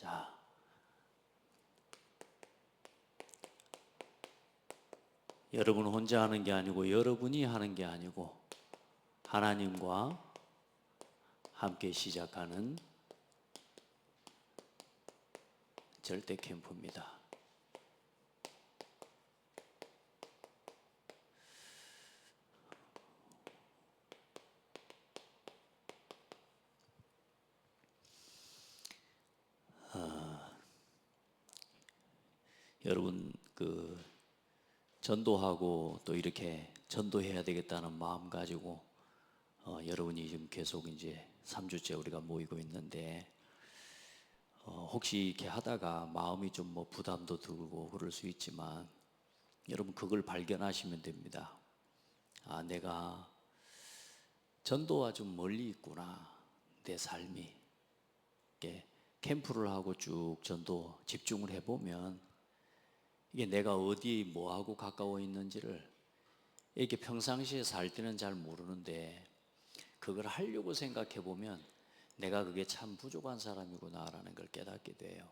자, 여러분 혼자 하는 게 아니고 여러분이 하는 게 아니고 하나님과 함께 시작하는 절대 캠프입니다. 여러분 전도하고 또 이렇게 전도해야 되겠다는 마음 가지고 여러분이 지금 계속 이제 3주째 우리가 모이고 있는데 혹시 이렇게 하다가 마음이 좀 뭐 부담도 들고 그럴 수 있지만 여러분 그걸 발견하시면 됩니다. 아, 내가 전도와 좀 멀리 있구나. 내 삶이. 이렇게 캠프를 하고 쭉 전도 집중을 해보면 이게 내가 어디 뭐하고 가까워 있는지를 이렇게 평상시에 살 때는 잘 모르는데 그걸 하려고 생각해 보면 내가 그게 참 부족한 사람이구나라는 걸 깨닫게 돼요.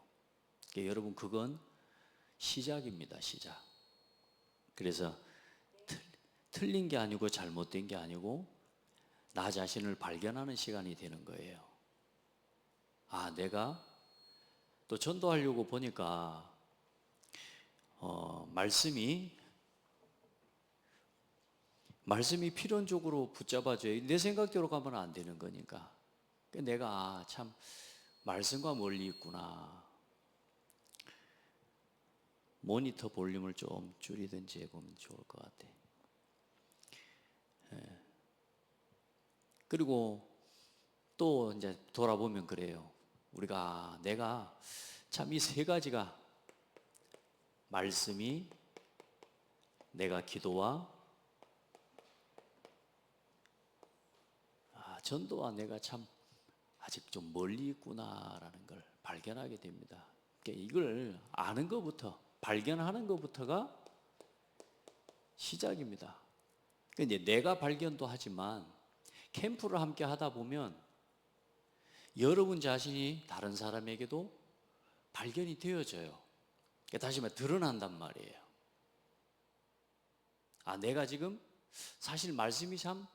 그러니까 여러분 그건 시작입니다. 시작. 그래서 틀린 게 아니고 잘못된 게 아니고 나 자신을 발견하는 시간이 되는 거예요. 아, 내가 또 전도하려고 보니까 말씀이 필연적으로 붙잡아줘야 내 생각대로 가면 안 되는 거니까. 내가 참 말씀과 멀리 있구나. 모니터 볼륨을 좀 줄이든지 해보면 좋을 것 같아. 그리고 또 이제 돌아보면 그래요. 내가 참 이 세 가지가 말씀이, 내가 기도와 전도와 내가 참 아직 좀 멀리 있구나라는 걸 발견하게 됩니다. 그러니까 이걸 아는 것부터, 발견하는 것부터가 시작입니다. 그러니까 이제 내가 발견도 하지만 캠프를 함께 하다 보면 여러분 자신이 다른 사람에게도 발견이 되어져요. 그러니까 다시 말해 드러난단 말이에요. 아, 내가 지금 사실 말씀이 참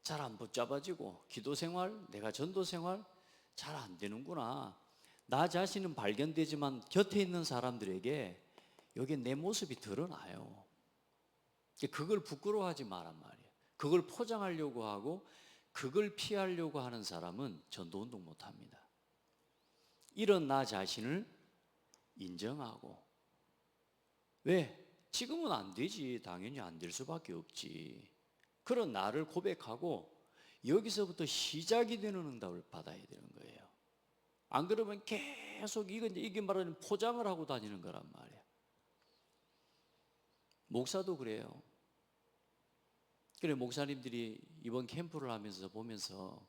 잘 안 붙잡아지고 기도 생활, 내가 전도 생활 잘 안 되는구나. 나 자신은 발견되지만 곁에 있는 사람들에게 여기에 내 모습이 드러나요. 그걸 부끄러워하지 마란 말이에요. 그걸 포장하려고 하고 그걸 피하려고 하는 사람은 전도운동 못합니다. 이런 나 자신을 인정하고, 왜? 지금은 안 되지. 당연히 안 될 수밖에 없지. 그런 나를 고백하고 여기서부터 시작이 되는 응답을 받아야 되는 거예요. 안 그러면 계속 이게 말하는 포장을 하고 다니는 거란 말이에요. 목사도 그래요. 그래, 목사님들이 이번 캠프를 하면서 보면서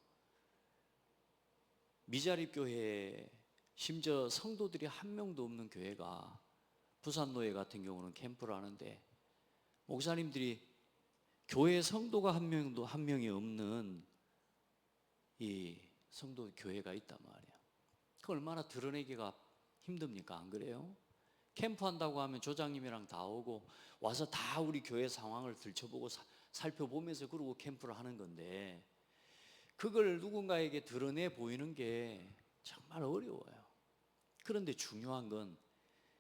미자립 교회에 심지어 성도들이 한 명도 없는 교회가 부산노예 같은 경우는 캠프를 하는데 목사님들이 교회 성도가 한 명이 없는 이 성도 교회가 있단 말이에요. 그 얼마나 드러내기가 힘듭니까? 안 그래요? 캠프 한다고 하면 조장님이랑 다 오고 와서 다 우리 교회 상황을 들춰보고 살펴보면서 그러고 캠프를 하는 건데 그걸 누군가에게 드러내 보이는 게 정말 어려워요. 그런데 중요한 건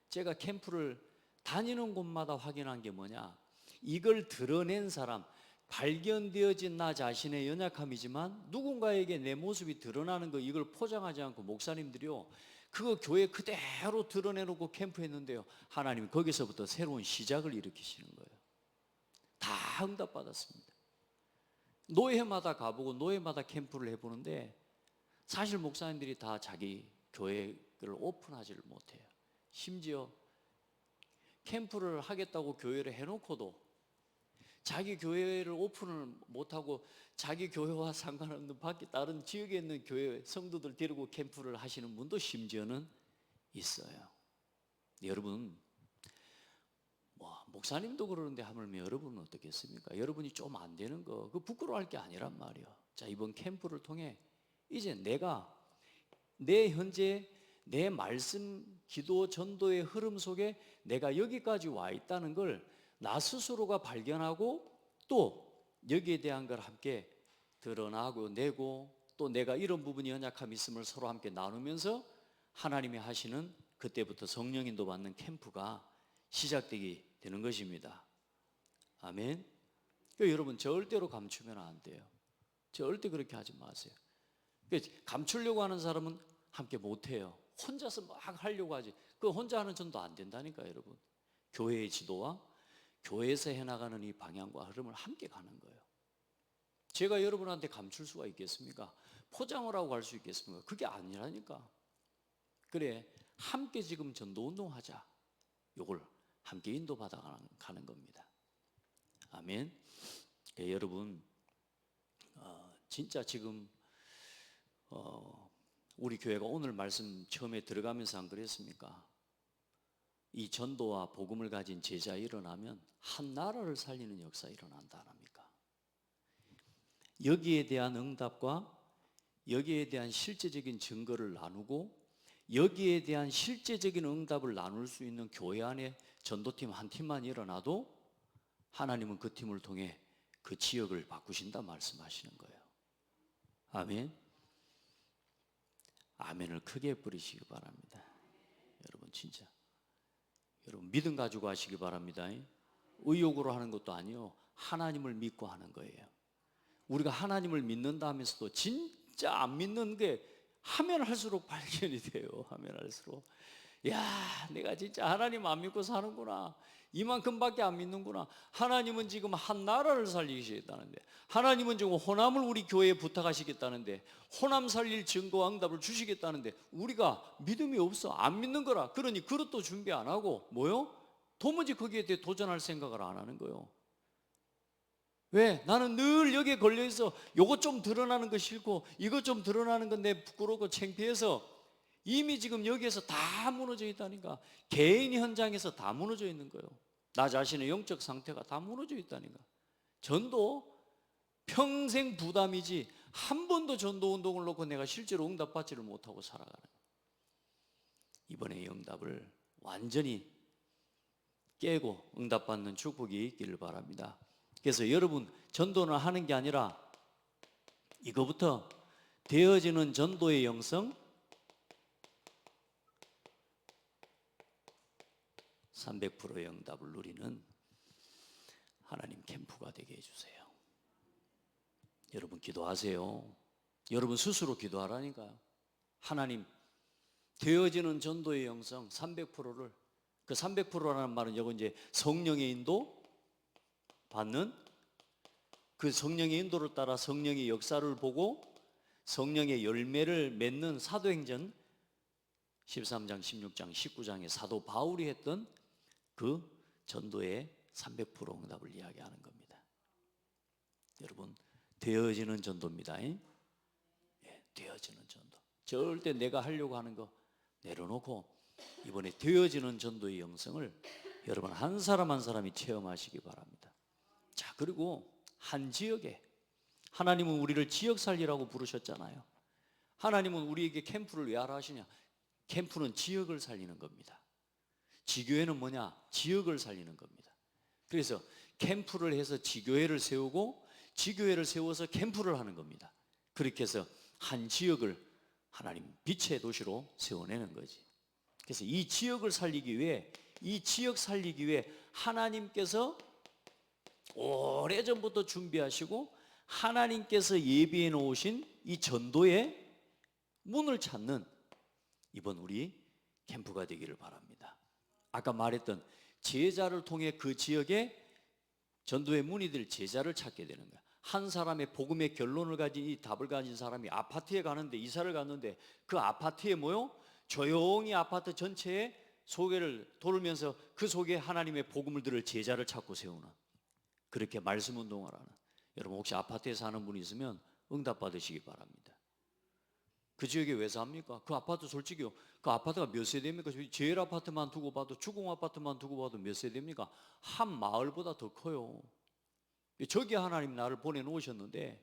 제가 캠프를 다니는 곳마다 확인한 게 뭐냐, 이걸 드러낸 사람, 발견되어진 나 자신의 연약함이지만 누군가에게 내 모습이 드러나는 거, 이걸 포장하지 않고 목사님들이요 그거 교회 그대로 드러내놓고 캠프했는데요 하나님이 거기서부터 새로운 시작을 일으키시는 거예요. 다 응답받았습니다. 노예마다 가보고 노예마다 캠프를 해보는데 사실 목사님들이 다 자기 교회를 오픈하지를 못해요. 심지어 캠프를 하겠다고 교회를 해놓고도 자기 교회를 오픈을 못하고 자기 교회와 상관없는 밖에 다른 지역에 있는 교회 성도들 데리고 캠프를 하시는 분도 심지어는 있어요. 여러분, 목사님도 그러는데 하물며 여러분은 어떻겠습니까? 여러분이 좀 안 되는 거 그거 부끄러워할 게 아니란 말이에요. 자, 이번 캠프를 통해 이제 내가 내 현재 내 말씀, 기도, 전도의 흐름 속에 내가 여기까지 와 있다는 걸 나 스스로가 발견하고 또 여기에 대한 걸 함께 드러나고 내고 또 내가 이런 부분이 연약함이 있음을 서로 함께 나누면서 하나님이 하시는 그때부터 성령 인도 받는 캠프가 시작되게 되는 것입니다. 아멘. 여러분 절대로 감추면 안 돼요. 절대 그렇게 하지 마세요. 감추려고 하는 사람은 함께 못해요. 혼자서 막 하려고 하지. 그 혼자 하는 전도 안 된다니까 여러분. 교회의 지도와 교회에서 해나가는 이 방향과 흐름을 함께 가는 거예요. 제가 여러분한테 감출 수가 있겠습니까? 포장을 하고 갈 수 있겠습니까? 그게 아니라니까. 그래, 함께 지금 전도운동 하자. 요걸 함께 인도받아 가는 겁니다. 아멘. 여러분 진짜 지금 우리 교회가 오늘 말씀 처음에 들어가면서 안 그랬습니까? 이 전도와 복음을 가진 제자 일어나면 한 나라를 살리는 역사 일어난다 합니까? 여기에 대한 응답과 여기에 대한 실제적인 증거를 나누고 여기에 대한 실제적인 응답을 나눌 수 있는 교회 안에 전도팀 한 팀만 일어나도 하나님은 그 팀을 통해 그 지역을 바꾸신다 말씀하시는 거예요. 아멘. 아멘을 크게 뿌리시기 바랍니다. 여러분 진짜 여러분 믿음 가지고 하시기 바랍니다. 의욕으로 하는 것도 아니요, 하나님을 믿고 하는 거예요. 우리가 하나님을 믿는다 하면서도 진짜 안 믿는 게 하면 할수록 발견이 돼요. 하면 할수록 야, 내가 진짜 하나님 안 믿고 사는구나, 이만큼밖에 안 믿는구나. 하나님은 지금 한 나라를 살리시겠다는데, 하나님은 지금 호남을 우리 교회에 부탁하시겠다는데, 호남 살릴 증거와 응답을 주시겠다는데 우리가 믿음이 없어, 안 믿는 거라. 그러니 그릇도 준비 안 하고 뭐요? 도무지 거기에 대해 도전할 생각을 안 하는 거예요. 왜? 나는 늘 여기에 걸려있어. 요것 좀 드러나는 거 싫고 이것 좀 드러나는 건 내 부끄럽고 창피해서 이미 지금 여기에서 다 무너져 있다니까. 개인 현장에서 다 무너져 있는 거예요. 나 자신의 영적 상태가 다 무너져 있다니까. 전도 평생 부담이지 한 번도 전도 운동을 놓고 내가 실제로 응답받지를 못하고 살아가는 거예요. 이번에 응답을 완전히 깨고 응답받는 축복이 있기를 바랍니다. 그래서 여러분 전도는 하는 게 아니라 이거부터 되어지는 전도의 영성 300%의 응답을 누리는 하나님 캠프가 되게 해주세요. 여러분 기도하세요. 여러분 스스로 기도하라니까요. 하나님 되어지는 전도의 영성 300%를, 그 300%라는 말은 여기 이제 성령의 인도 받는, 그 성령의 인도를 따라 성령의 역사를 보고 성령의 열매를 맺는 사도행전 13장, 16장, 19장에 사도 바울이 했던 그 전도의 300% 응답을 이야기하는 겁니다. 여러분 되어지는 전도입니다. 예, 되어지는 전도. 절대 내가 하려고 하는 거 내려놓고 이번에 되어지는 전도의 영성을 여러분 한 사람 한 사람이 체험하시기 바랍니다. 자, 그리고 한 지역에, 하나님은 우리를 지역 살리라고 부르셨잖아요. 하나님은 우리에게 캠프를 왜 하라 하시냐? 캠프는 지역을 살리는 겁니다. 지교회는 뭐냐? 지역을 살리는 겁니다. 그래서 캠프를 해서 지교회를 세우고 지교회를 세워서 캠프를 하는 겁니다. 그렇게 해서 한 지역을 하나님 빛의 도시로 세워내는 거지. 그래서 이 지역을 살리기 위해, 이 지역 살리기 위해 하나님께서 오래전부터 준비하시고 하나님께서 예비해 놓으신 이 전도의 문을 찾는 이번 우리 캠프가 되기를 바랍니다. 아까 말했던 제자를 통해 그 지역에 전도의 문이 될 제자를 찾게 되는 거야. 한 사람의 복음의 결론을 가진, 이 답을 가진 사람이 아파트에 가는데, 이사를 갔는데 그 아파트에 뭐요? 조용히 아파트 전체에 소개를 돌면서 그 속에 하나님의 복음을 들을 제자를 찾고 세우는, 그렇게 말씀 운동을 하는, 여러분 혹시 아파트에 사는 분이 있으면 응답 받으시기 바랍니다. 그 지역에 왜 삽니까? 그 아파트 솔직히요, 그 아파트가 몇 세대입니까? 제일 아파트만 두고 봐도, 주공 아파트만 두고 봐도 몇 세대입니까? 한 마을보다 더 커요. 저기 하나님 나를 보내놓으셨는데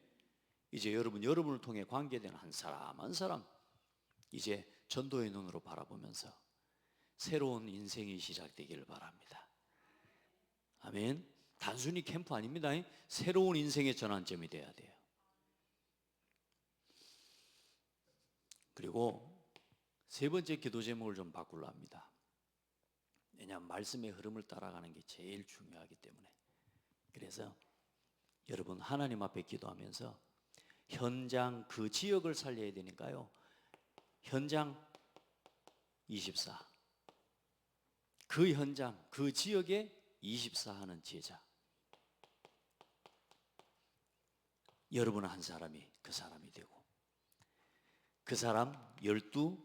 이제 여러분을 통해 관계된 한 사람 한 사람 이제 전도의 눈으로 바라보면서 새로운 인생이 시작되기를 바랍니다. 아멘. 단순히 캠프 아닙니다. 새로운 인생의 전환점이 돼야 돼요. 그리고 세 번째 기도 제목을 좀 바꾸려 합니다. 왜냐하면 말씀의 흐름을 따라가는 게 제일 중요하기 때문에. 그래서 여러분 하나님 앞에 기도하면서 현장 그 지역을 살려야 되니까요. 현장 24, 그 현장 그 지역에 24 하는 제자, 여러분 한 사람이 그 사람이 되고 그 사람 12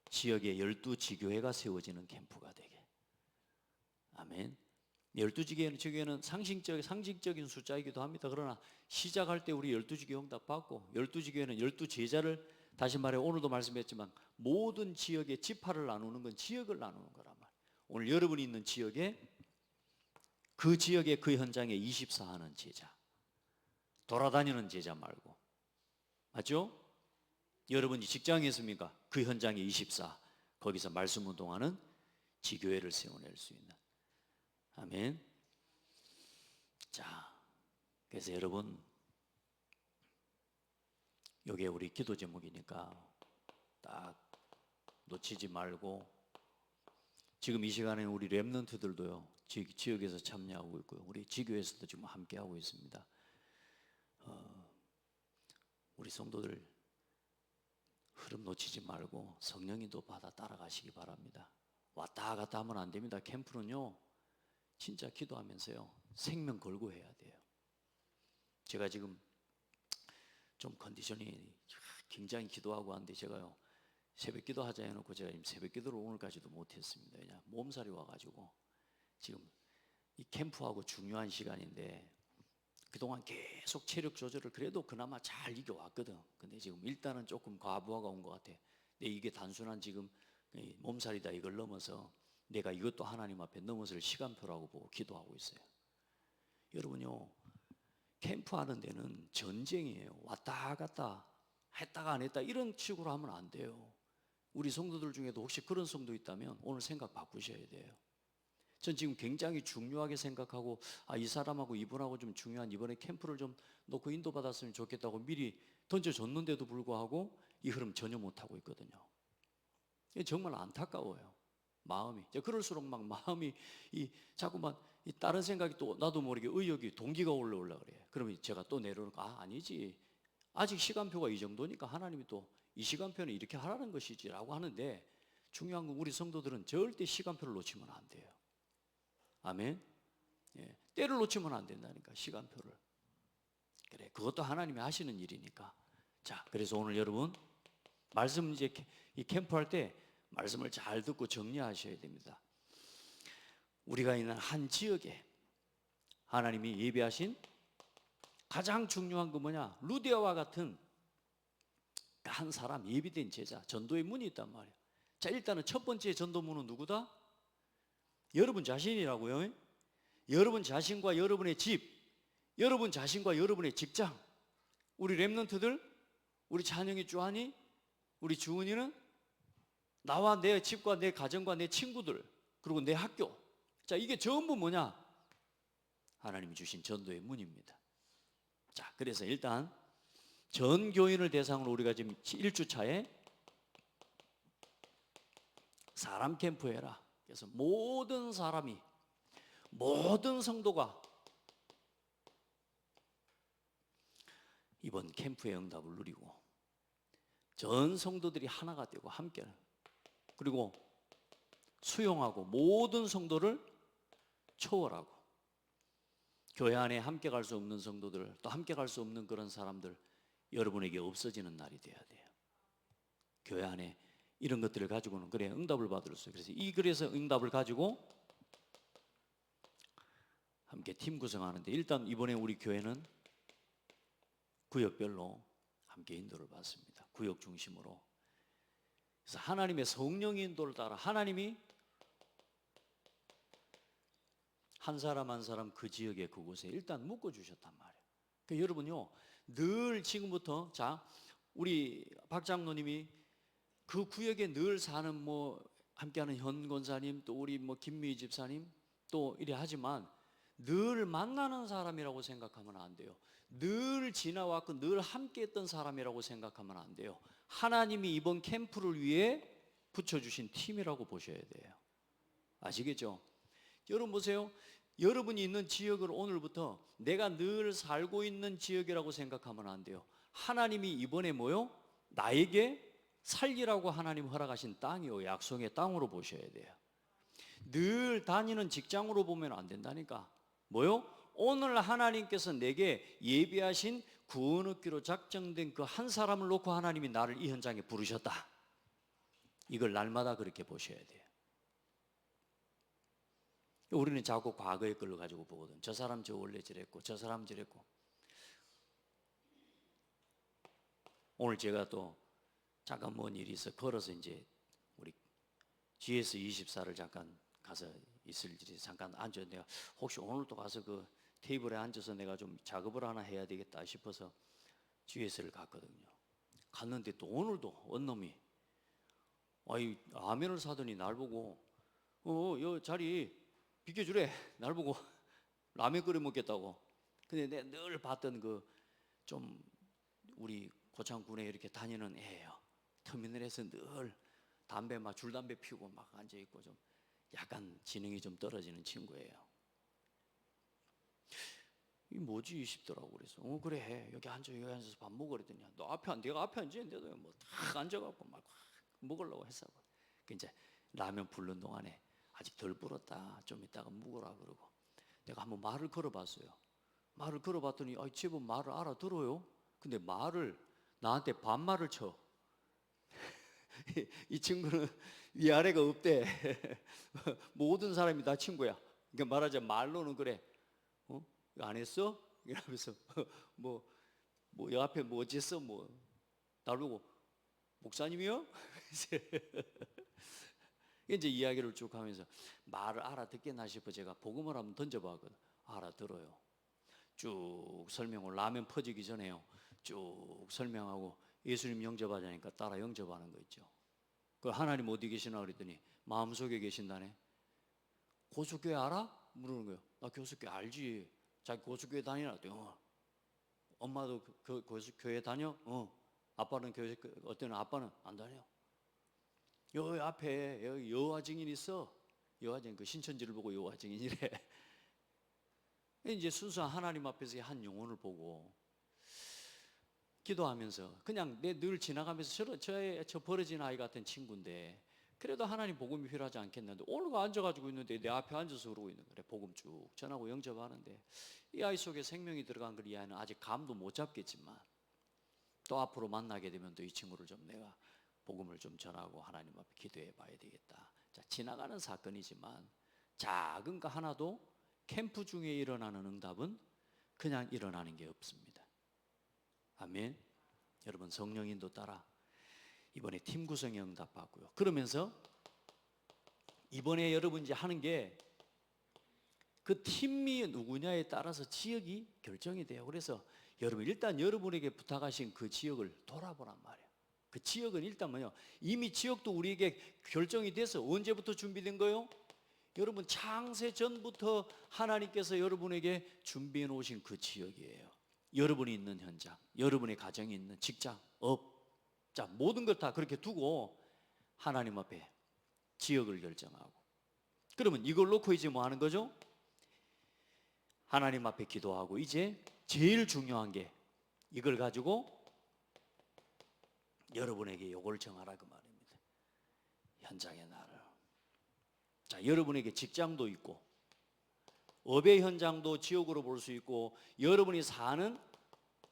지역에 12지교회가 세워지는 캠프가 되게. 아멘. 12지교회는 상징적인 숫자이기도 합니다. 그러나 시작할 때 우리 12지교회 응답 받고 12지교회는 12제자를, 다시 말해 오늘도 말씀했지만 모든 지역의 지파를 나누는 건 지역을 나누는 거란 말이에요. 오늘 여러분이 있는 지역에 그 현장에 24 하는 제자, 돌아다니는 제자 말고, 맞죠? 여러분이 직장에 있습니까? 그 현장에 24, 거기서 말씀 운동하는 지교회를 세워낼 수 있는. 아멘. 자, 그래서 여러분 이게 우리 기도 제목이니까 딱 놓치지 말고, 지금 이 시간에 우리 렘넌트들도요 지역에서 참여하고 있고요, 우리 지교에서도 지금 함께 하고 있습니다. 우리 성도들 흐름 놓치지 말고 성령님도 받아 따라가시기 바랍니다. 왔다 갔다 하면 안 됩니다. 캠프는요 진짜 기도하면서요 생명 걸고 해야 돼요. 제가 지금 좀 컨디션이 굉장히 기도하고 하는데, 제가요 새벽 기도 하자 해놓고 제가 지금 새벽 기도를 오늘까지도 못했습니다. 왜냐 몸살이 와가지고. 지금 이 캠프하고 중요한 시간인데 그동안 계속 체력 조절을 그래도 그나마 잘 이겨왔거든. 근데 지금 일단은 조금 과부하가 온 것 같아. 근데 이게 단순한 지금 몸살이다 이걸 넘어서 내가 이것도 하나님 앞에 넘어설 시간표라고 보고 기도하고 있어요. 여러분요 캠프 하는 데는 전쟁이에요. 왔다 갔다 했다가 안 했다 이런 식으로 하면 안 돼요. 우리 성도들 중에도 혹시 그런 성도 있다면 오늘 생각 바꾸셔야 돼요. 전 지금 굉장히 중요하게 생각하고, 이 사람하고 이분하고 좀 중요한, 이번에 캠프를 좀 놓고 인도받았으면 좋겠다고 미리 던져줬는데도 불구하고 이 흐름 전혀 못하고 있거든요. 정말 안타까워요, 마음이. 그럴수록 막 마음이 자꾸만 다른 생각이 또 나도 모르게 의욕이 동기가 올라오려 그래요. 그러면 제가 또 내려놓고 아니지, 아직 시간표가 이 정도니까 하나님이 또 이 시간표는 이렇게 하라는 것이지 라고 하는데, 중요한 건 우리 성도들은 절대 시간표를 놓치면 안 돼요. 아멘. 때를 놓치면 안 된다니까, 시간표를. 그래, 그것도 하나님이 하시는 일이니까. 자, 그래서 오늘 여러분 말씀 이제 이 캠프 할 때 말씀을 잘 듣고 정리하셔야 됩니다. 우리가 있는 한 지역에 하나님이 예비하신 가장 중요한 건 뭐냐? 루디아와 같은 한 사람, 예비된 제자, 전도의 문이 있단 말이에요. 자, 일단은 첫 번째 전도문은 누구다? 여러분 자신이라고요. 여러분 자신과 여러분의 집, 여러분 자신과 여러분의 직장. 우리 렘넌트들, 우리 찬영이, 주한이, 우리 주은이는 나와 내 집과 내 가정과 내 친구들, 그리고 내 학교. 자, 이게 전부 뭐냐? 하나님이 주신 전도의 문입니다. 자, 그래서 일단 전 교인을 대상으로 우리가 지금 1주차에 사람 캠프 해라. 그래서 모든 사람이, 모든 성도가 이번 캠프의 응답을 누리고 전 성도들이 하나가 되고 함께, 그리고 수용하고 모든 성도를 초월하고, 교회 안에 함께 갈 수 없는 성도들, 또 함께 갈 수 없는 그런 사람들 여러분에게 없어지는 날이 돼야 돼요. 교회 안에 이런 것들을 가지고는 그래 응답을 받을 수 있어요. 그래서 응답을 가지고 함께 팀 구성하는데, 일단 이번에 우리 교회는 구역별로 함께 인도를 받습니다. 구역 중심으로. 그래서 하나님의 성령의 인도를 따라 하나님이 한 사람 한 사람 그 지역에 그곳에 일단 묶어주셨단 말이에요. 그러니까 여러분요 늘 지금부터, 자, 우리 박 장로님이 그 구역에 늘 사는 뭐 함께하는 현 권사님, 또 우리 뭐 김미희 집사님 또 이래 하지만 늘 만나는 사람이라고 생각하면 안 돼요. 늘 지나왔고 늘 함께했던 사람이라고 생각하면 안 돼요. 하나님이 이번 캠프를 위해 붙여주신 팀이라고 보셔야 돼요. 아시겠죠? 여러분 보세요. 여러분이 있는 지역을 오늘부터 내가 늘 살고 있는 지역이라고 생각하면 안 돼요. 하나님이 이번에 뭐요? 나에게 살기라고 하나님 허락하신 땅이요, 약속의 땅으로 보셔야 돼요. 늘 다니는 직장으로 보면 안 된다니까. 뭐요? 오늘 하나님께서 내게 예비하신 구원 얻기로 작정된 그 한 사람을 놓고 하나님이 나를 이 현장에 부르셨다. 이걸 날마다 그렇게 보셔야 돼요. 우리는 자꾸 과거의 걸로 가지고 보거든. 저 사람 저 원래 저랬고 저 사람 저랬고. 오늘 제가 또 잠깐 뭔 일이 있어 걸어서 이제 우리 GS24를 잠깐 가서 있을 일이 잠깐 앉아. 내가 혹시 오늘도 가서 그 테이블에 앉아서 내가 좀 작업을 하나 해야 되겠다 싶어서 GS를 갔거든요. 갔는데 또 오늘도 원놈이 라면을 사더니 날 보고 요 자리 비켜주래. 날 보고 라면 끓여 먹겠다고. 근데 내가 늘 봤던 그 좀 우리 고창군에 이렇게 다니는 애예요. 터미널에서 늘 담배 막 줄담배 피우고 막 앉아 있고 좀 약간 지능이 좀 떨어지는 친구예요. 이 뭐지 싶더라고. 그래서 그래 여기 앉아서 밥 먹어 그랬더니 너 내가 앞에 앉았는데도 뭐 딱 앉아갖고 막 먹으려고 했어. 이제 라면 부른 동안에 아직 덜 불었다. 좀 이따가 먹으라 그러고 내가 한번 말을 걸어봤어요. 말을 걸어봤더니 제법 말을 알아들어요. 근데 나한테 반말을 쳐. 이 친구는 위아래가 없대. 모든 사람이 다 친구야. 그러니까 말하자면 말로는 그래. 안 했어? 이러면서 뭐 옆에 뭐 어쨌어? 뭐 나보고 목사님이요? 이제 이야기를 쭉 하면서 말을 알아듣겠나 싶어 제가 복음을 한번 던져봤거든. 알아들어요. 쭉 설명을 라면 퍼지기 전에요. 쭉 설명하고 예수님 영접하자니까 따라 영접하는 거 있죠. 그 하나님 어디 계시나 그랬더니 마음속에 계신다네. 고수교회 알아? 물어보는 거예요. 나 고수교회 알지. 자기 고수교회 다니나? 엄마도 그 고수교회 다녀? 아빠는 교회 어때는 아빠는 안 다녀. 여기 앞에 여기 여호와 증인 있어. 여호와 증인 그 신천지를 보고 여호와 증인이래. 이제 순수한 하나님 앞에서 한 영혼을 보고 기도하면서 그냥 내 늘 지나가면서 저 버려진 아이 같은 친구인데 그래도 하나님 복음이 필요하지 않겠는데 오늘 앉아가지고 있는데 내 앞에 앉아서 그러고 있는 거래. 복음 쭉 전하고 영접하는데 이 아이 속에 생명이 들어간 걸 이 아이는 아직 감도 못 잡겠지만 또 앞으로 만나게 되면 또 이 친구를 좀 내가 복음을 좀 전하고 하나님 앞에 기도해 봐야 되겠다. 자, 지나가는 사건이지만 작은 거 하나도 캠프 중에 일어나는 응답은 그냥 일어나는 게 없습니다. 아멘. 여러분 성령인도 따라 이번에 팀 구성에 응답 받고요. 그러면서 이번에 여러분 이제 하는 게 그 팀이 누구냐에 따라서 지역이 결정이 돼요. 그래서 여러분 일단 여러분에게 부탁하신 그 지역을 돌아보란 말이에요. 그 지역은 일단 뭐요? 이미 지역도 우리에게 결정이 돼서 언제부터 준비된 거요? 여러분 창세 전부터 하나님께서 여러분에게 준비해 놓으신 그 지역이에요. 여러분이 있는 현장, 여러분의 가정이 있는 직장, 업, 자 모든 걸 다 그렇게 두고 하나님 앞에 지역을 결정하고 그러면 이걸 놓고 이제 뭐 하는 거죠? 하나님 앞에 기도하고 이제 제일 중요한 게 이걸 가지고 여러분에게 요걸 정하라 그 말입니다. 현장의 나를. 자, 여러분에게 직장도 있고 업의 현장도 지역으로 볼 수 있고 여러분이 사는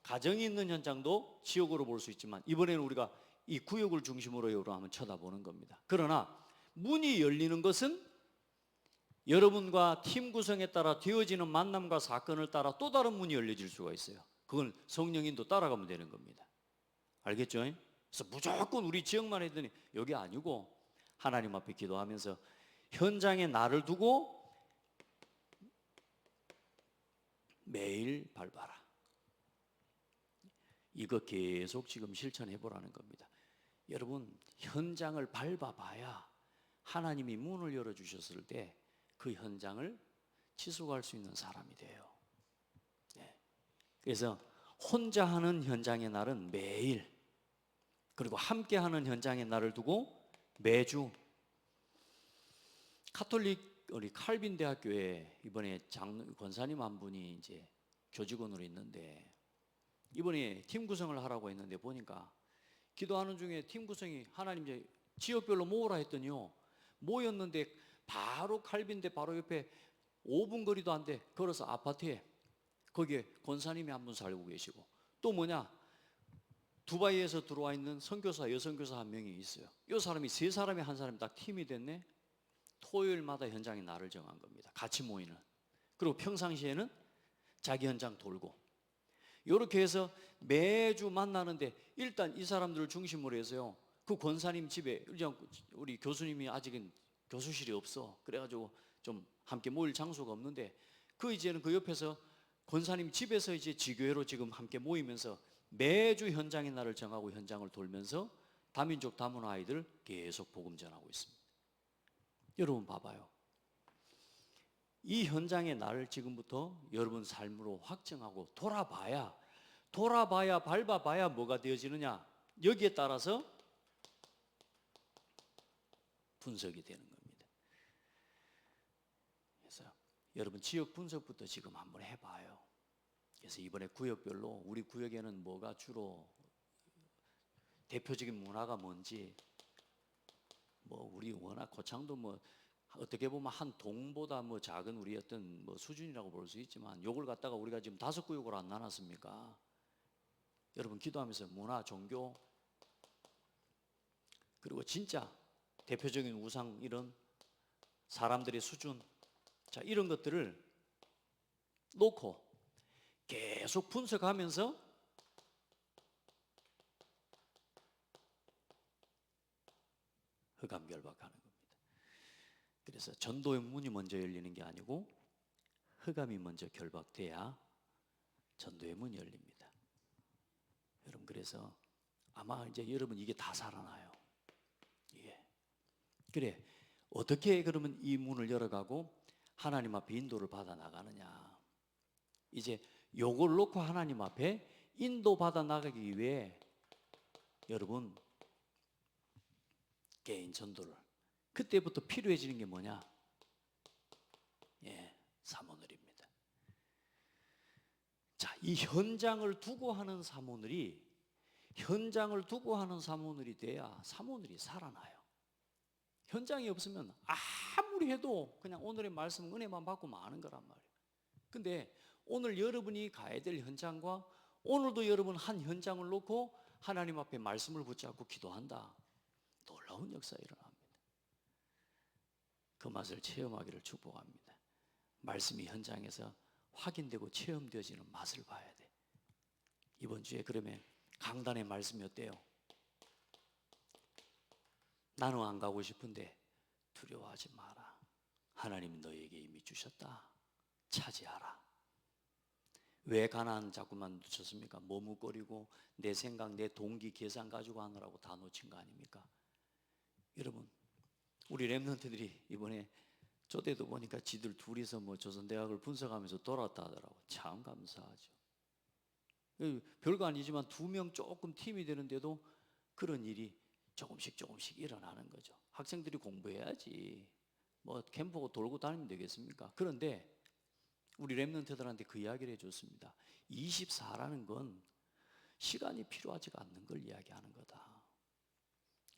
가정이 있는 현장도 지역으로 볼 수 있지만 이번에는 우리가 이 구역을 중심으로 여러분 한번 쳐다보는 겁니다. 그러나 문이 열리는 것은 여러분과 팀 구성에 따라 되어지는 만남과 사건을 따라 또 다른 문이 열려질 수가 있어요. 그건 성령인도 따라가면 되는 겁니다. 알겠죠? 그래서 무조건 우리 지역만 했더니 여기 아니고 하나님 앞에 기도하면서 현장에 나를 두고 매일 밟아라. 이거 계속 지금 실천해 보라는 겁니다. 여러분, 현장을 밟아봐야 하나님이 문을 열어주셨을 때 그 현장을 지속할 수 있는 사람이 돼요. 네. 그래서 혼자 하는 현장의 날은 매일, 그리고 함께 하는 현장의 날을 두고 매주. 카톨릭 우리 칼빈 대학교에 이번에 권사님 한 분이 이제 교직원으로 있는데, 이번에 팀 구성을 하라고 했는데 보니까 기도하는 중에 팀 구성이 하나님 이제 지역별로 모으라 했더니요, 모였는데 바로 칼빈대 바로 옆에 5분 거리도 안 돼 걸어서 아파트에, 거기에 권사님이 한 분 살고 계시고, 또 뭐냐, 두바이에서 들어와 있는 선교사, 여선교사 한 명이 있어요. 이 사람이 세 사람이 한 사람이 딱 팀이 됐네. 토요일마다 현장에 날을 정한 겁니다. 같이 모이는. 그리고 평상시에는 자기 현장 돌고, 이렇게 해서 매주 만나는데, 일단 이 사람들을 중심으로 해서요, 그 권사님 집에, 우리 교수님이 아직은 교수실이 없어. 그래가지고 좀 함께 모일 장소가 없는데, 이제는 그 옆에서 권사님 집에서 이제 지교회로 지금 함께 모이면서 매주 현장의 날을 정하고 현장을 돌면서 다민족 다문화 아이들 계속 복음 전하고 있습니다. 여러분 봐봐요. 이 현장의 날을 지금부터 여러분 삶으로 확정하고 돌아봐야 밟아봐야 뭐가 되어지느냐, 여기에 따라서 분석이 되는 겁니다. 그래서 여러분 지역 분석부터 지금 한번 해봐요. 그래서 이번에 구역별로 우리 구역에는 뭐가 주로 대표적인 문화가 뭔지, 뭐 우리 워낙 고창도 뭐 어떻게 보면 한 동보다 뭐 작은 우리 어떤 뭐 수준이라고 볼 수 있지만, 요걸 갖다가 우리가 지금 5구역으로 안 나눴습니까? 여러분 기도하면서 문화, 종교, 그리고 진짜 대표적인 우상, 이런 사람들의 수준, 자, 이런 것들을 놓고 계속 분석하면서 흑암결박하는 겁니다. 그래서 전도의 문이 먼저 열리는 게 아니고 흑암이 먼저 결박돼야 전도의 문이 열립니다. 여러분, 그래서 아마 이제 여러분 이게 다 살아나요. 예. 그래, 어떻게 그러면 이 문을 열어가고 하나님 앞에 인도를 받아 나가느냐. 이제 요걸 놓고 하나님 앞에 인도 받아 나가기 위해 여러분 개인 전도를, 그때부터 필요해지는 게 뭐냐? 예, 사모늘입니다. 자, 이 현장을 두고 하는 사모늘이, 현장을 두고 하는 사모늘이 돼야 사모늘이 살아나요. 현장이 없으면 아무리 해도 그냥 오늘의 말씀 은혜만 받고 마는 거란 말이에요. 근데 오늘 여러분이 가야 될 현장과 오늘도 여러분 한 현장을 놓고 하나님 앞에 말씀을 붙잡고 기도한다, 놀라운 역사가 일어납니다. 그 맛을 체험하기를 축복합니다. 말씀이 현장에서 확인되고 체험되어지는 맛을 봐야 돼. 이번 주에 그러면 강단의 말씀이 어때요? 나는 안 가고 싶은데 두려워하지 마라. 하나님이 너에게 이미 주셨다. 차지하라. 왜 가나안 자꾸만 놓쳤습니까? 머뭇거리고 내 생각, 내 동기, 계산 가지고 하느라고 다 놓친 거 아닙니까? 여러분, 우리 랩런트들이 이번에 저때도 보니까 지들 둘이서 뭐 조선대학을 분석하면서 돌아왔다 하더라고. 참 감사하죠. 별거 아니지만 2명 조금 팀이 되는데도 그런 일이 조금씩 일어나는 거죠. 학생들이 공부해야지 뭐 캠프고 돌고 다니면 되겠습니까? 그런데 우리 랩런트들한테 그 이야기를 해줬습니다. 24라는 건 시간이 필요하지가 않는 걸 이야기하는 거다.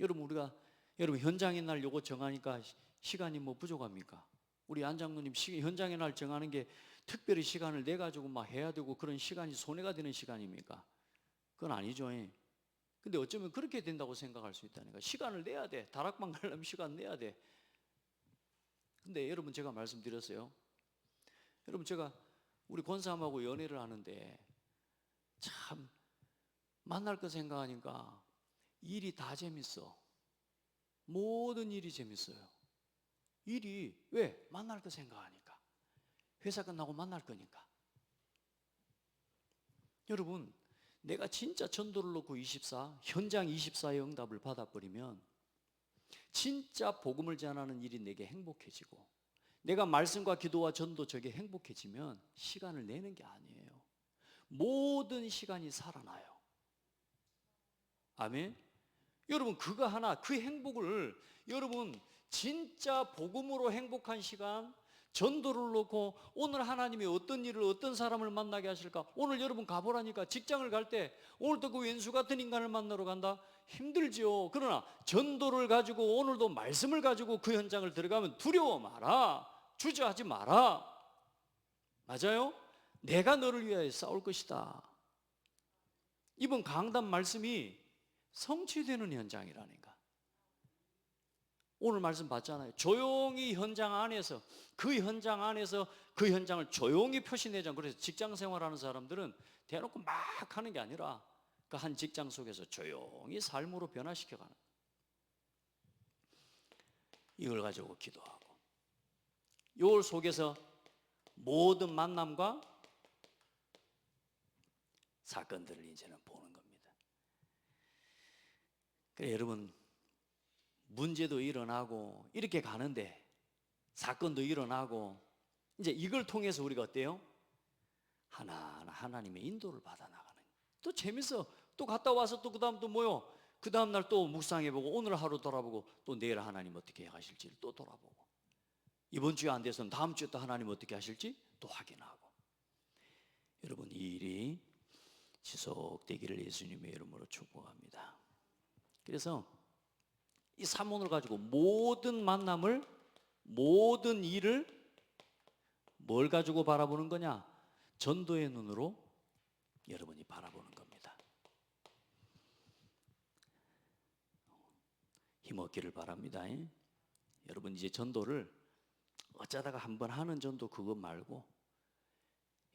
여러분, 여러분 현장의 날 요거 정하니까 시간이 뭐 부족합니까? 우리 안 장로님 현장의 날 정하는 게 특별히 시간을 내 가지고 막 해야 되고 그런 시간이 손해가 되는 시간입니까? 그건 아니죠. 근데 어쩌면 그렇게 된다고 생각할 수 있다니까. 시간을 내야 돼. 다락방 가려면 시간 내야 돼. 근데 여러분, 제가 말씀드렸어요. 여러분, 제가 우리 권사님하고 연애를 하는데 참 만날 거 생각하니까 일이 다 재밌어. 모든 일이 재밌어요. 일이 왜? 만날 거 생각하니까. 회사 끝나고 만날 거니까. 여러분, 내가 진짜 전도를 놓고 24, 현장 24의 응답을 받아버리면 진짜 복음을 전하는 일이 내게 행복해지고, 내가 말씀과 기도와 전도 저게 행복해지면 시간을 내는 게 아니에요. 모든 시간이 살아나요. 아멘. 여러분, 그거 하나, 그 행복을, 여러분 진짜 복음으로 행복한 시간, 전도를 놓고 오늘 하나님이 어떤 일을, 어떤 사람을 만나게 하실까? 오늘 여러분 가보라니까. 직장을 갈 때 오늘도 그 왼수 같은 인간을 만나러 간다? 힘들지요. 그러나 전도를 가지고, 오늘도 말씀을 가지고 그 현장을 들어가면 두려워 마라, 주저하지 마라. 맞아요? 내가 너를 위하여 싸울 것이다. 이번 강단 말씀이 성취되는 현장이라니까. 오늘 말씀 봤잖아요. 조용히 현장 안에서, 그 현장 안에서 그 현장을 조용히 표시내자. 그래서 직장 생활하는 사람들은 대놓고 막 하는 게 아니라 그 한 직장 속에서 조용히 삶으로 변화시켜가는, 이걸 가지고 기도하고, 요 속에서 모든 만남과 사건들을 이제는 보는 겁니다. 그래, 여러분, 문제도 일어나고 이렇게 가는데, 사건도 일어나고, 이제 이걸 통해서 우리가 어때요? 하나하나 하나님의 인도를 받아 나가는. 또 재밌어. 또 갔다 와서 또 그 다음 또 뭐요? 그 다음 날 또 묵상해보고, 오늘 하루 돌아보고, 또 내일 하나님 어떻게 하실지를 또 돌아보고, 이번 주에 안 돼서는 다음 주에 또 하나님 어떻게 하실지 또 확인하고. 여러분, 이 일이 지속되기를 예수님의 이름으로 축복합니다. 그래서 이 사문을 가지고 모든 만남을, 모든 일을 뭘 가지고 바라보는 거냐? 전도의 눈으로 여러분이 바라보는 겁니다. 힘없기를 바랍니다. 여러분, 이제 전도를 어쩌다가 한번 하는 전도 그것 말고,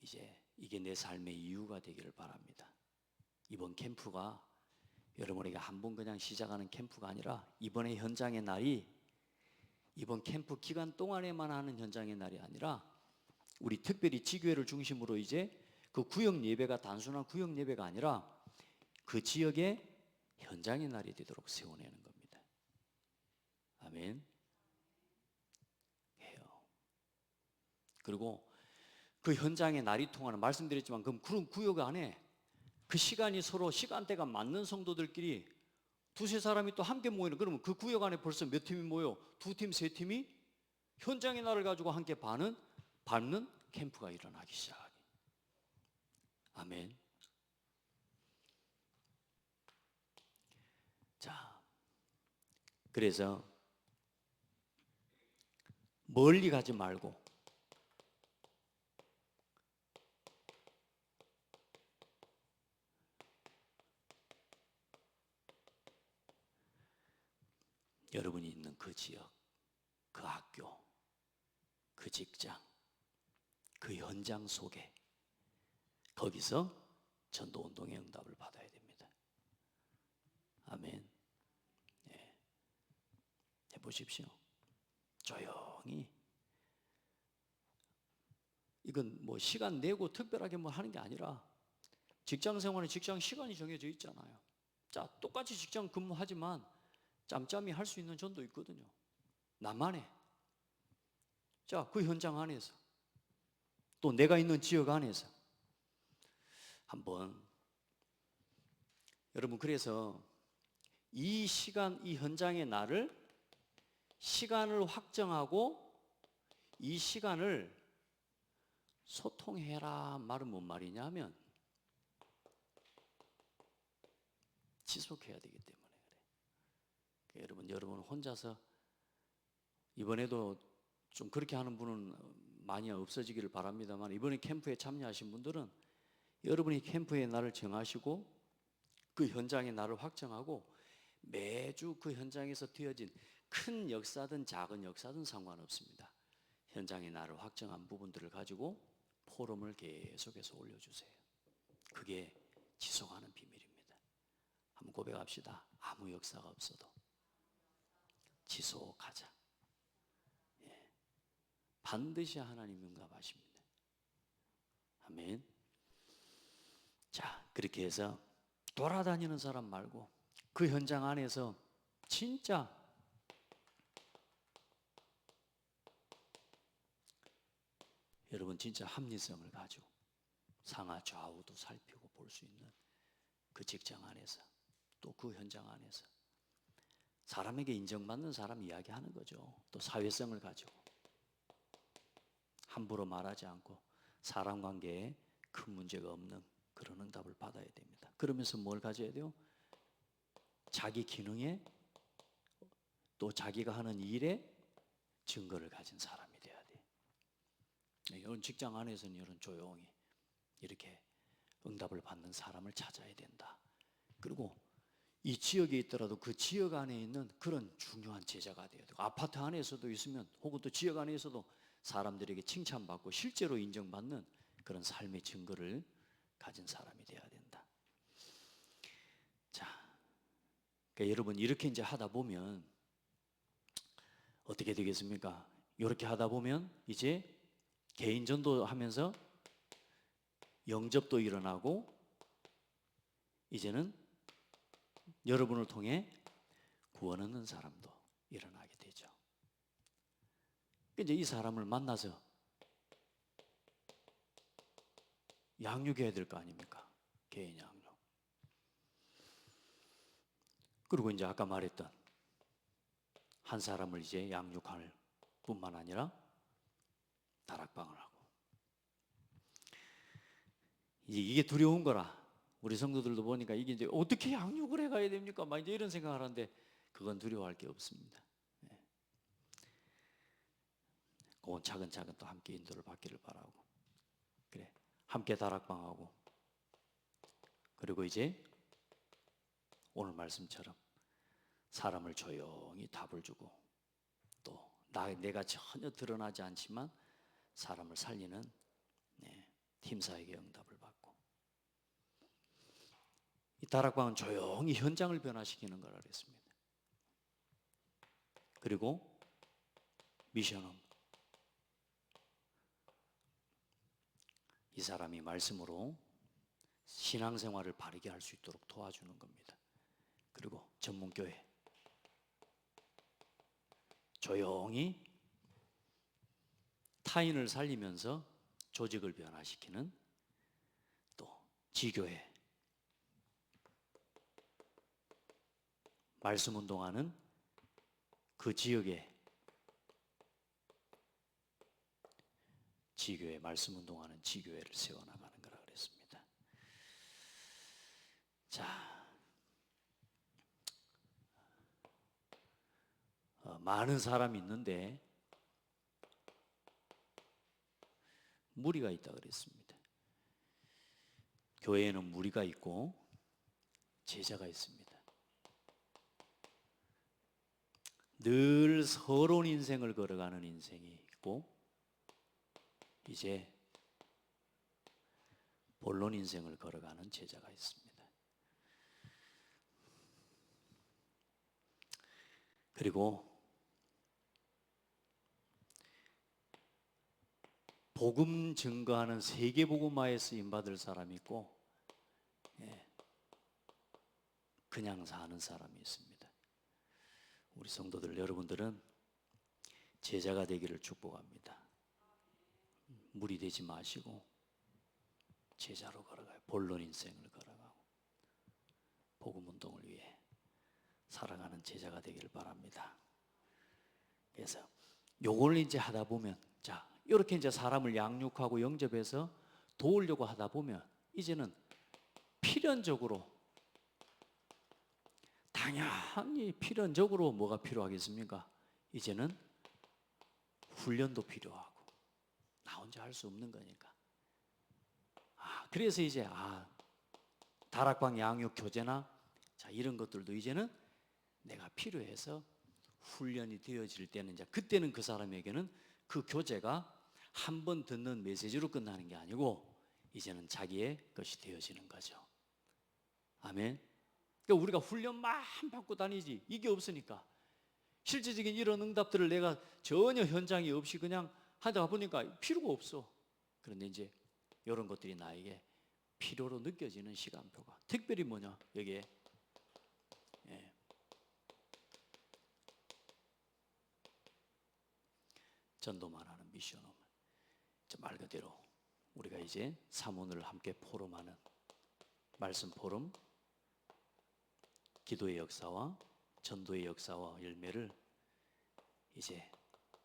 이제 이게 내 삶의 이유가 되기를 바랍니다. 이번 캠프가 여러분에게 한번 그냥 시작하는 캠프가 아니라, 이번에 현장의 날이 이번 캠프 기간 동안에만 하는 현장의 날이 아니라, 우리 특별히 지교회를 중심으로 이제 그 구역 예배가 단순한 구역 예배가 아니라 그 지역의 현장의 날이 되도록 세워내는 겁니다. 아멘. 해요. 그리고 그 현장의 날이 통하는, 말씀드렸지만 그런 구역 안에 그 시간이 서로 시간대가 맞는 성도들끼리 두세 사람이 또 함께 모이는, 그러면 그 구역 안에 벌써 몇 팀이 모여? 두 팀, 세 팀이 현장의 날을 가지고 함께 밟는 캠프가 일어나기 시작하기. 아멘. 자, 그래서 멀리 가지 말고 여러분이 있는 그 지역, 그 학교, 그 직장, 그 현장 속에, 거기서 전도운동의 응답을 받아야 됩니다. 아멘. 네. 해보십시오. 조용히. 이건 뭐 시간 내고 특별하게 뭐 하는 게 아니라, 직장 생활은 직장 시간이 정해져 있잖아요. 자, 똑같이 직장 근무하지만 짬짬이 할 수 있는 전도 있거든요. 나만의. 자, 그 현장 안에서, 또 내가 있는 지역 안에서 한번, 여러분, 그래서 이 시간, 이 현장의 날을, 시간을 확정하고 이 시간을 소통해라 말은 뭔 말이냐면, 지속해야 되기 때문에 그래. 여러분 혼자서, 이번에도 좀 그렇게 하는 분은 많이 없어지기를 바랍니다만, 이번에 캠프에 참여하신 분들은 여러분이 캠프의 날을 정하시고 그 현장의 날을 확정하고, 매주 그 현장에서 되어진 큰 역사든 작은 역사든 상관없습니다. 현장의 날을 확정한 부분들을 가지고 포럼을 계속해서 올려주세요. 그게 지속하는 비밀입니다. 한번 고백합시다. 아무 역사가 없어도 지속하자. 예. 반드시 하나님 응답하십니다. 아멘. 자, 그렇게 해서 돌아다니는 사람 말고 그 현장 안에서 진짜 여러분 진짜 합리성을 가지고 상하 좌우도 살피고 볼 수 있는 그 직장 안에서 또 그 현장 안에서 사람에게 인정받는 사람 이야기하는 거죠. 또 사회성을 가지고 함부로 말하지 않고 사람 관계에 큰 문제가 없는 그런 응답을 받아야 됩니다. 그러면서 뭘 가져야 돼요? 자기 기능에 또 자기가 하는 일에 증거를 가진 사람이 돼야 돼요. 이런 직장 안에서는 이런 조용히 이렇게 응답을 받는 사람을 찾아야 된다. 그리고 이 지역에 있더라도 그 지역 안에 있는 그런 중요한 제자가 돼야 되고, 아파트 안에서도 있으면 혹은 또 지역 안에서도 사람들에게 칭찬받고 실제로 인정받는 그런 삶의 증거를 가진 사람이 돼야 된다. 자, 그러니까 여러분 이렇게 이제 하다 보면 어떻게 되겠습니까? 이렇게 하다 보면 이제 개인 전도하면서 영접도 일어나고 이제는 여러분을 통해 구원 얻는 사람도 일어나게 되죠. 이제 이 사람을 만나서 양육해야 될 거 아닙니까? 개인 양육. 그리고 이제 아까 말했던 한 사람을 이제 양육할 뿐만 아니라 다락방을 하고. 이게 두려운 거라. 우리 성도들도 보니까 이게 이제 어떻게 양육을 해가야 됩니까? 막 이제 이런 생각을 하는데 그건 두려워할 게 없습니다. 그건 차근차근 또 함께 인도를 받기를 바라고. 그래, 함께 다락방하고. 그리고 이제 오늘 말씀처럼 사람을 조용히 답을 주고 또 내가 전혀 드러나지 않지만 사람을 살리는 팀사에게 응답을 받고, 이 다락방은 조용히 현장을 변화시키는 거라 그랬습니다. 그리고 미션은 이 사람이 말씀으로 신앙생활을 바르게 할 수 있도록 도와주는 겁니다. 그리고 전문교회 조용히 타인을 살리면서 조직을 변화시키는 또 지교회 말씀 운동하는 그 지역에 지교회 말씀 운동하는 지교회를 세워나가는 거라 그랬습니다. 자, 많은 사람이 있는데 무리가 있다 그랬습니다. 교회에는 무리가 있고 제자가 있습니다. 늘 서러운 인생을 걸어가는 인생이 있고 이제 본론 인생을 걸어가는 제자가 있습니다. 그리고 복음 증거하는 세계복음화에 쓰임받을 사람이 있고 그냥 사는 사람이 있습니다. 우리 성도들 여러분들은 제자가 되기를 축복합니다. 무리 되지 마시고 제자로 걸어가요. 본론 인생을 걸어가고 복음 운동을 위해 살아가는 제자가 되기를 바랍니다. 그래서 요걸 이제 하다 보면, 자, 이렇게 이제 사람을 양육하고 영접해서 도우려고 하다 보면 이제는 필연적으로, 당연히 필연적으로 뭐가 필요하겠습니까? 이제는 훈련도 필요하고 나 혼자 할 수 없는 거니까. 그래서 이제 다락방 양육 교재나 자 이런 것들도 이제는 내가 필요해서 훈련이 되어질 때는 이제 그때는 그 사람에게는 그 교재가 한 번 듣는 메시지로 끝나는 게 아니고 이제는 자기의 것이 되어지는 거죠. 아멘. 그러니까 우리가 훈련만 받고 다니지 이게 없으니까 실제적인 이런 응답들을 내가 전혀 현장이 없이 그냥 하다가 보니까 필요가 없어. 그런데 이제 이런 것들이 나에게 필요로 느껴지는 시간표가 특별히 뭐냐 여기에 전도만 하는 미션홈. 말 그대로 우리가 이제 사모를 함께 포럼하는 말씀 포럼, 기도의 역사와 전도의 역사와 열매를 이제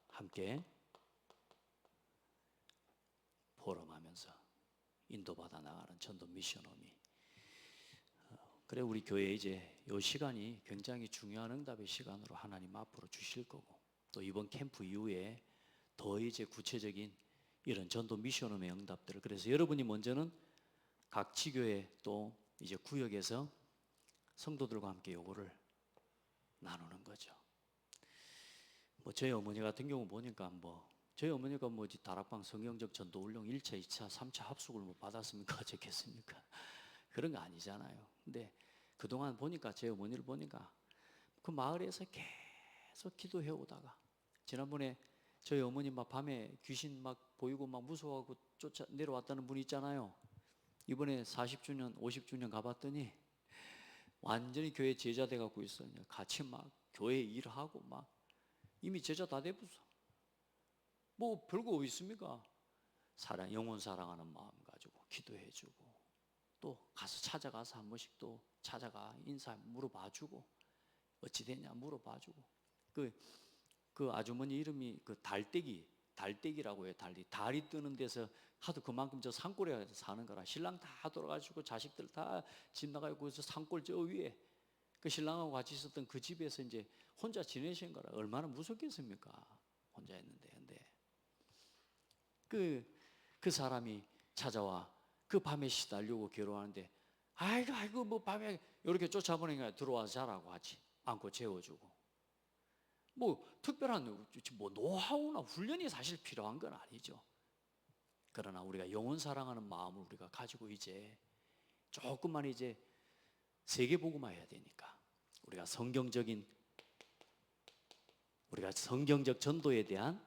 함께 포럼하면서 인도받아 나가는 전도 미션홈이, 그래 우리 교회 이제 이 시간이 굉장히 중요한 응답의 시간으로 하나님 앞으로 주실 거고, 또 이번 캠프 이후에 더 이제 구체적인 이런 전도 미션홈의 응답들을, 그래서 여러분이 먼저는 각 지교회 또 이제 구역에서 성도들과 함께 요거를 나누는 거죠. 뭐 저희 어머니 같은 경우 보니까 저희 어머니가 다락방 성경적 전도 훈련 1차, 2차, 3차 합숙을 받았습니까? 어쩌겠습니까? 그런 거 아니잖아요. 근데 그동안 보니까 제 어머니를 보니까 그 마을에서 계속 기도해 오다가, 지난번에 저희 어머니 막 밤에 귀신 막 보이고 막 무서워하고 쫓아 내려왔다는 분이 있잖아요. 이번에 40주년, 50주년 가봤더니 완전히 교회 제자 돼갖고 있어요. 같이 막 교회 일하고 막 이미 제자 다 돼버렸어. 뭐 별거 어디 있습니까? 영혼 사랑하는 마음 가지고 기도해주고, 또 가서 찾아가서 한 번씩 또 찾아가 인사 물어봐주고, 어찌 되냐 물어봐주고. 그 아주머니 이름이 그 달떼기라고 해요. 달이 뜨는 데서 하도 그만큼 저 산골에 사는 거라, 신랑 다 돌아가시고 자식들 다 집 나가고, 그래서 산골 저 위에 그 신랑하고 같이 있었던 그 집에서 이제 혼자 지내신 거라 얼마나 무섭겠습니까? 혼자 있는데. 근데 그 사람이 찾아와 그 밤에 시달리고 괴로워하는데, 아이고 뭐 밤에 이렇게 쫓아보내니까 들어와서 자라고 하지, 안고 재워주고. 뭐 특별한 뭐 노하우나 훈련이 사실 필요한 건 아니죠. 그러나 우리가 영혼 사랑하는 마음을 우리가 가지고 이제 조금만 이제 세계복음화 해야 되니까, 우리가 성경적 전도에 대한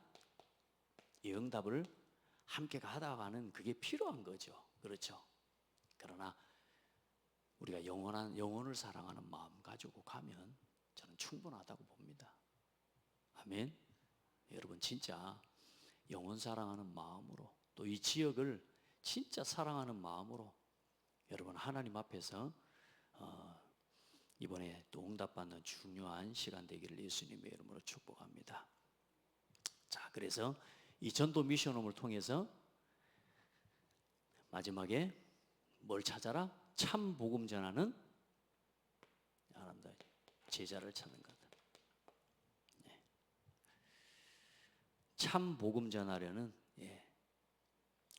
이 응답을 함께 가다가는 그게 필요한 거죠. 그렇죠? 그러나 우리가 영혼을 사랑하는 마음 가지고 가면 저는 충분하다고 봅니다. 아멘. 여러분 진짜 영혼 사랑하는 마음으로, 또 이 지역을 진짜 사랑하는 마음으로 여러분 하나님 앞에서 이번에 또 응답받는 중요한 시간 되기를 예수님의 이름으로 축복합니다. 자, 그래서 이 전도 미션홈을 통해서 마지막에 뭘 찾아라? 참 복음 전하는 제자를 찾는 것. 참 복음 전하려는,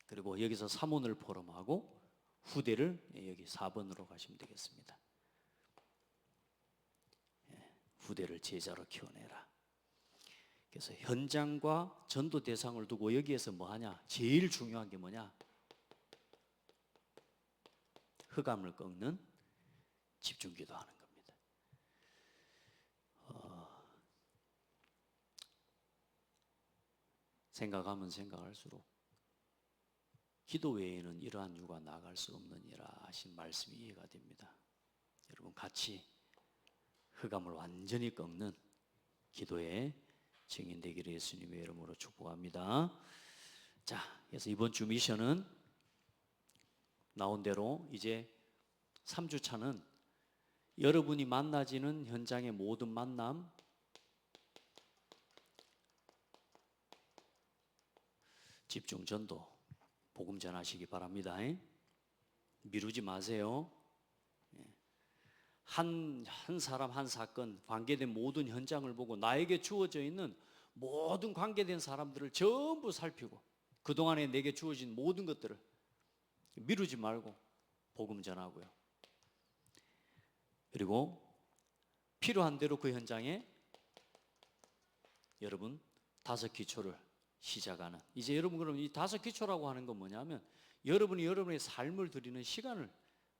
그리고 여기서 사문을 포럼하고 후대를 여기 4번으로 가시면 되겠습니다. 후대를 제자로 키워내라. 그래서 현장과 전도 대상을 두고 여기에서 뭐 하냐? 제일 중요한 게 뭐냐? 흑암을 꺾는 집중 기도하는 겁니다. 생각하면 생각할수록 기도 외에는 이러한 유가 나아갈 수 없느니라 하신 말씀이 이해가 됩니다. 여러분 같이 흑암을 완전히 꺾는 기도의 증인 되기를 예수님의 이름으로 축복합니다. 자, 그래서 이번 주 미션은 나온 대로 이제 3주차는 여러분이 만나지는 현장의 모든 만남, 집중 전도, 복음 전하시기 바랍니다. 미루지 마세요. 한 사람 한 사건, 관계된 모든 현장을 보고 나에게 주어져 있는 모든 관계된 사람들을 전부 살피고, 그동안에 내게 주어진 모든 것들을 미루지 말고 복음 전하고요. 그리고 필요한 대로 그 현장에 여러분 5기초를 시작하는, 이제 여러분 그럼 이 5기초라고 하는 건 뭐냐면, 여러분이 여러분의 삶을 드리는 시간을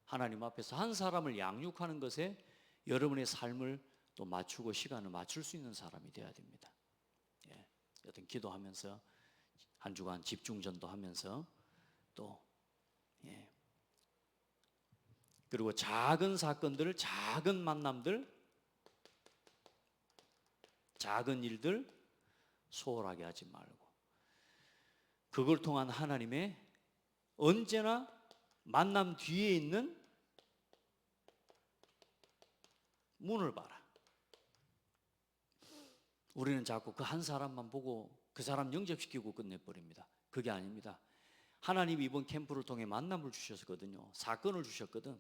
하나님 앞에서 한 사람을 양육하는 것에 여러분의 삶을 또 맞추고 시간을 맞출 수 있는 사람이 되어야 됩니다. 여튼 기도하면서 한 주간 집중 전도하면서 또 그리고 작은 사건들, 작은 만남들, 작은 일들 소홀하게 하지 말고 그걸 통한 하나님의 언제나 만남 뒤에 있는 문을 봐라. 우리는 자꾸 그 한 사람만 보고 그 사람 영접시키고 끝내버립니다. 그게 아닙니다. 하나님이 이번 캠프를 통해 만남을 주셨거든요. 사건을 주셨거든.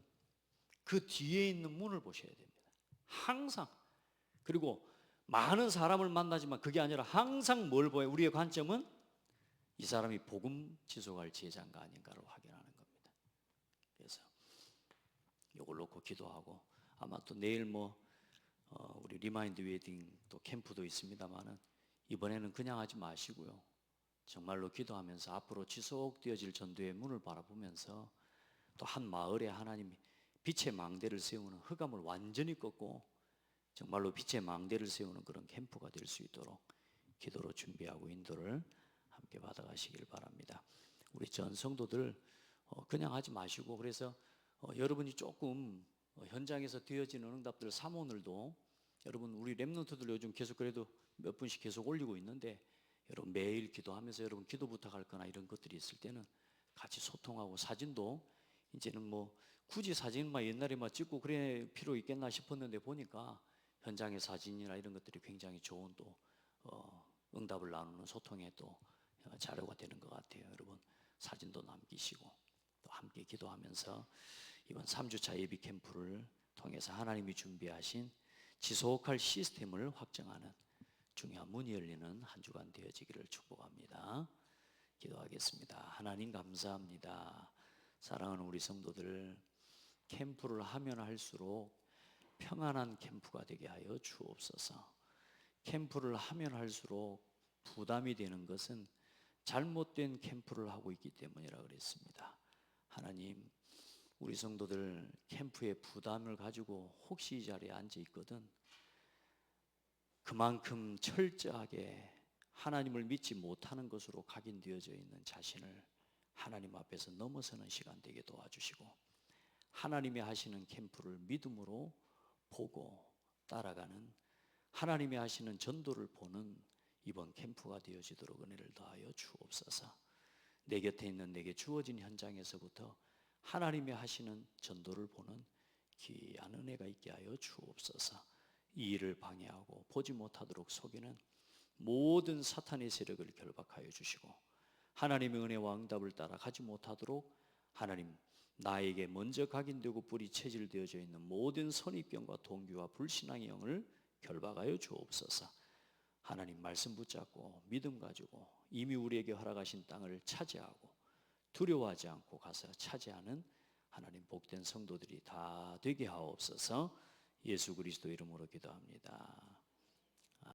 그 뒤에 있는 문을 보셔야 됩니다. 항상. 그리고 많은 사람을 만나지만 그게 아니라 항상 뭘 보여요? 우리의 관점은 이 사람이 복음 지속할 제자인가 아닌가를 확인하는 겁니다. 그래서 이걸 놓고 기도하고 아마 또 내일 우리 리마인드 웨딩 또 캠프도 있습니다만은 이번에는 그냥 하지 마시고요. 정말로 기도하면서 앞으로 지속되어질 전도의 문을 바라보면서 또 한 마을에 하나님이 빛의 망대를 세우는 흑암을 완전히 꺾고 정말로 빛의 망대를 세우는 그런 캠프가 될 수 있도록 기도로 준비하고 인도를 함께 받아가시길 바랍니다. 우리 전 성도들 그냥 하지 마시고 그래서 여러분이 조금 현장에서 되어지는 응답들 사모늘도 여러분 우리 렘넌트들 요즘 계속 그래도 몇 분씩 계속 올리고 있는데 여러분 매일 기도하면서 여러분 기도 부탁할 거나 이런 것들이 있을 때는 같이 소통하고 사진도 이제는 굳이 사진만 옛날에만 찍고 그래 필요 있겠나 싶었는데 보니까 현장의 사진이나 이런 것들이 굉장히 좋은 또 응답을 나누는 소통에 또 자료가 되는 것 같아요. 여러분 사진도 남기시고 또 함께 기도하면서 이번 3주차 예비 캠프를 통해서 하나님이 준비하신 지속할 시스템을 확정하는 중요한 문이 열리는 한 주간 되어지기를 축복합니다. 기도하겠습니다. 하나님 감사합니다. 사랑하는 우리 성도들 캠프를 하면 할수록 평안한 캠프가 되게 하여 주옵소서. 캠프를 하면 할수록 부담이 되는 것은 잘못된 캠프를 하고 있기 때문이라 그랬습니다. 하나님 우리 성도들 캠프에 부담을 가지고 혹시 이 자리에 앉아 있거든 그만큼 철저하게 하나님을 믿지 못하는 것으로 각인되어져 있는 자신을 하나님 앞에서 넘어서는 시간 되게 도와주시고 하나님이 하시는 캠프를 믿음으로 보고 따라가는 하나님이 하시는 전도를 보는 이번 캠프가 되어지도록 은혜를 더하여 주옵소서. 내 곁에 있는 내게 주어진 현장에서부터 하나님이 하시는 전도를 보는 귀한 은혜가 있게 하여 주옵소서. 이 일을 방해하고 보지 못하도록 속이는 모든 사탄의 세력을 결박하여 주시고 하나님의 은혜와 응답을 따라 가지 못하도록 하나님 나에게 먼저 각인되고 뿌리 체질되어져 있는 모든 선입견과 동기와 불신앙의 영을 결박하여 주옵소서. 하나님 말씀 붙잡고 믿음 가지고 이미 우리에게 허락하신 땅을 차지하고 두려워하지 않고 가서 차지하는 하나님 복된 성도들이 다 되게 하옵소서. 예수 그리스도 이름으로 기도합니다.